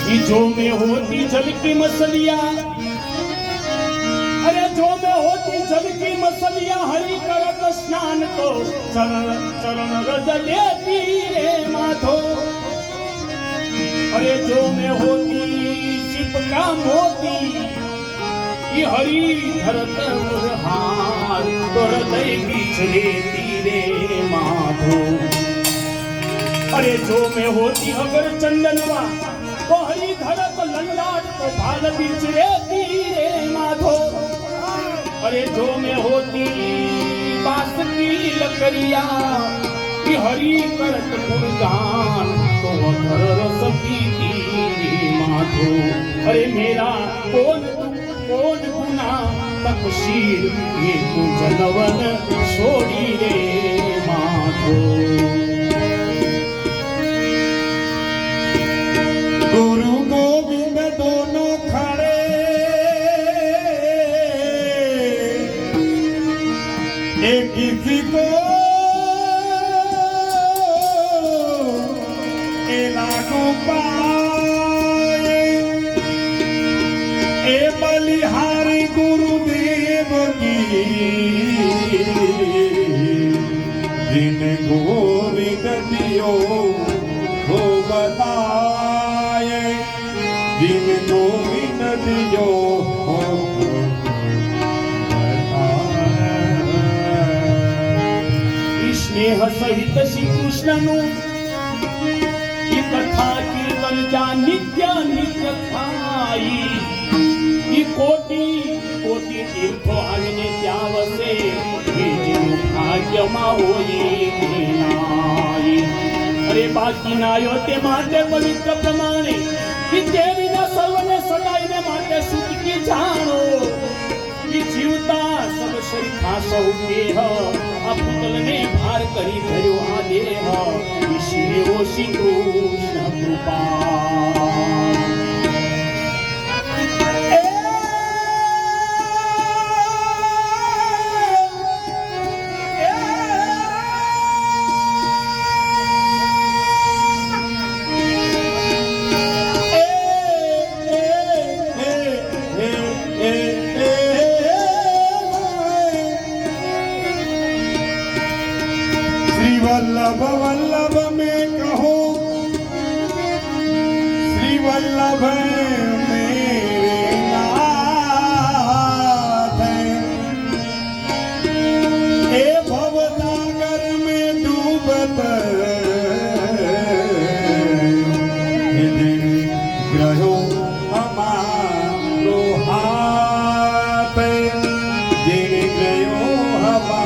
कि जो में होती जल की मछलियां, अरे जो में होती जल की मछलियां हरि करत स्नान तो चरण चरण रज लेती रे माधो। अरे जो में होती शिव का मोती कि हरि धरत हार तो हृदय बीच लेती रे माधो। अरे जो में होती अगर चंदनवा तो हरि धरत लल्लाट तो भाल बीच लेती रे माधो। अरे जो में होती बांस की लकड़िया कि हरि करत गुणगान तो अधर रस पीती रे माधो। अरे मेरा कौन गुना तपशील ये तू जनवन छोड़ी रे माधो। गुरु गोविंद दोनों खड़े एक किसी को लागू पाए। ए बलिहारी गुरुदेव की जिन गोविंद दियो हो बताए। जिन गोविंद दियो हो स्नेह सहित श्री कृष्णनु ये कथा कीर्तन जा नित्य नित्य थाई। ये कोटि कोटि तीर्थो आविने त्यावसे भाग्यमा होई नाई। अरे बाकी नायो ते माटे पवित्र प्रमाणे कि देवीना सर्वने सदाईने माटे सुख की जानो। कि जीवता सब शरीखा सौ देह आ पुतलने भार करी धर्यो आ देह। ईश्वरे ओ श्री कृष्ण कृपा। वल्लभ वल्लभ में कहो श्री वल्लभ मेरे नाथ। ए भवसागर में डूबत ग्रहो हमारो हाथ। जिन ग्रहो हमारो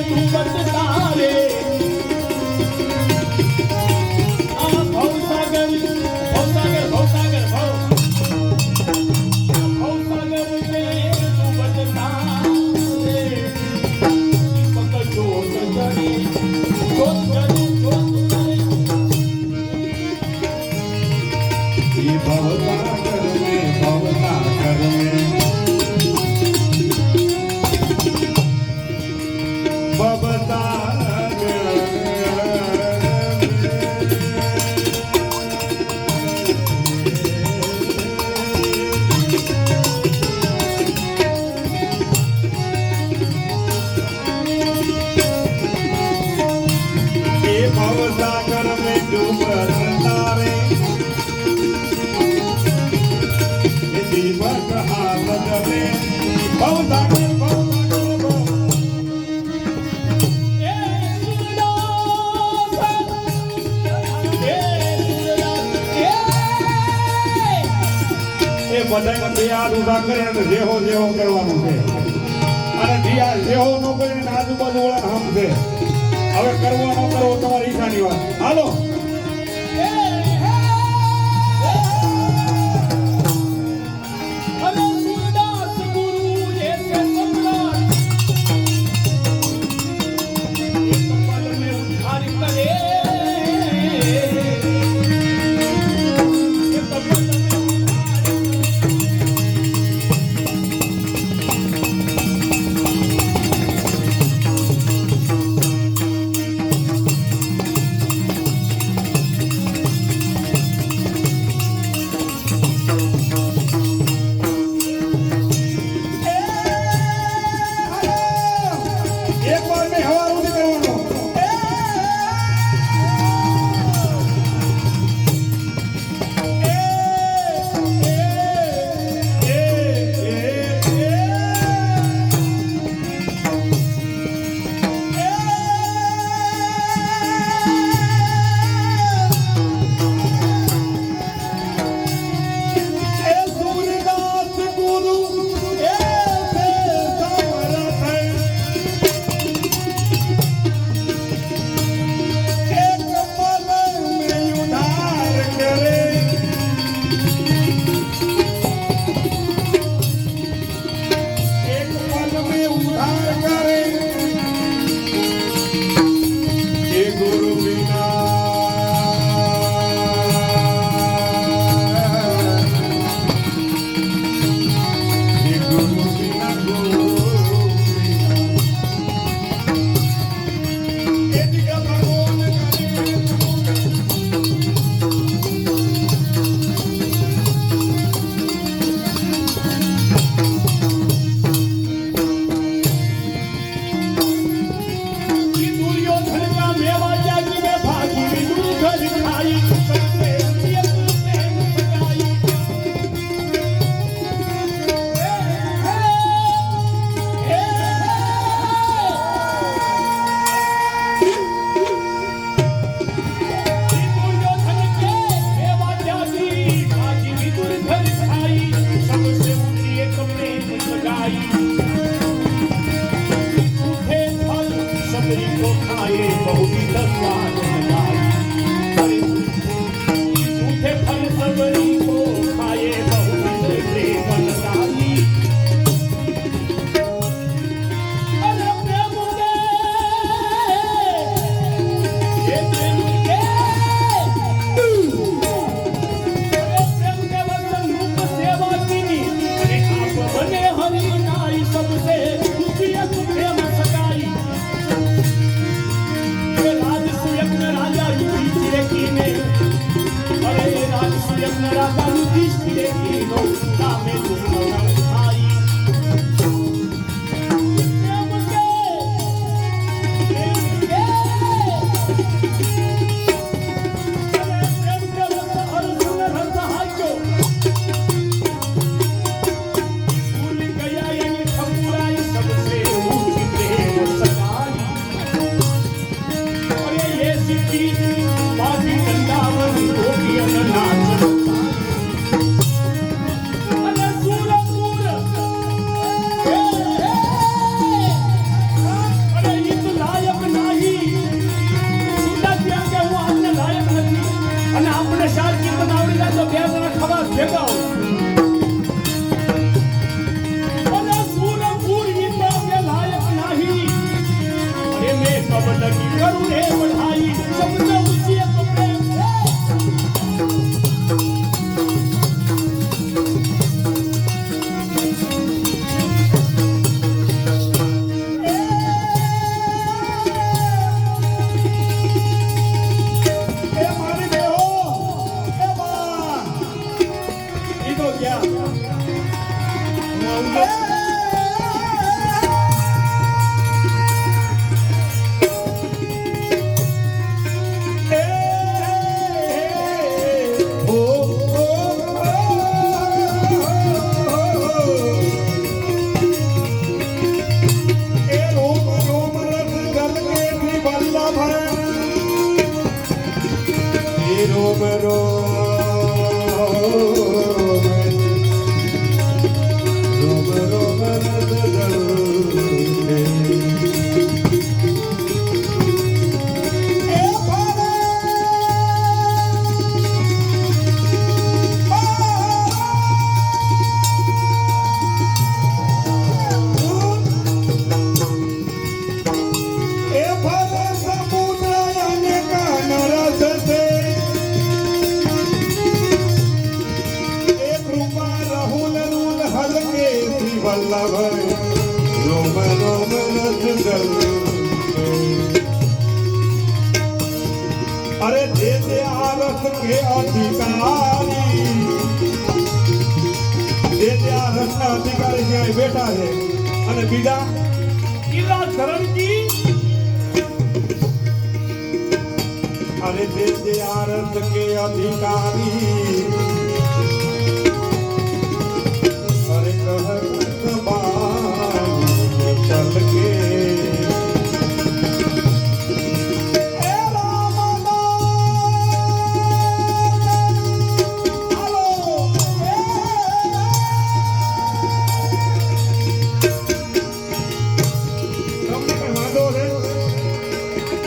ડૂબત તારે આ ભવસાગર ભવસાગર ભવસાગર ભવસાગર ને ડૂબત તારે દીપક જોત જડે જોત જડે જોત જડે ये भवसागर में भवसागर में डूबत तारे ये दीपक हाथ जले भवसागर એ બધાને બે હાથ ઉભા કરે અને જેહો જેહો કરવાનું છે અને દિયા જેહો નો કરીને આજુબાજુ વાળા હમ છે હવે કરવો ન કરવો તમારી ઈચ્છાની વાત હાલો सबसे अब लगी करूँ रे बढ़ाई सबसे ऊंची एक प्रेम એ મારી બેહો એ બા ઈ તો ગયા રોમ રોમ વલ્લભ રોમ રોમ રસ અરે જે તે આ રસ કે અધિકારી જે તે આ રસના અધિકારી ક્યાંય બેઠા છે અને બીજા કિલ્લા ધરણજી અરે જે તે આ રસ કે અધિકારી અરે કહત બાઈ ચલ કે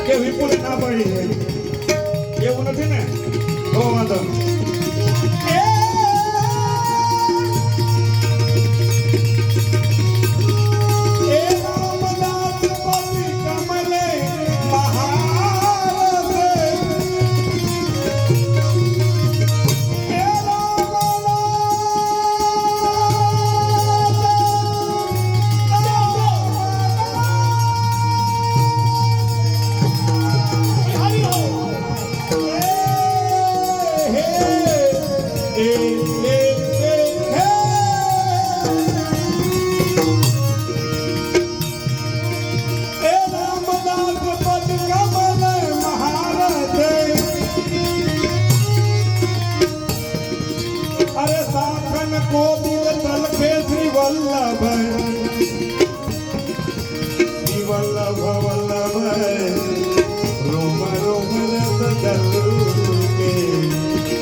કે વિપુલ ના પડી છે એવું નથી ને તો વાંધો को दिल तल पे श्री वल्लभ वल्लभ रोम रोम रस दल के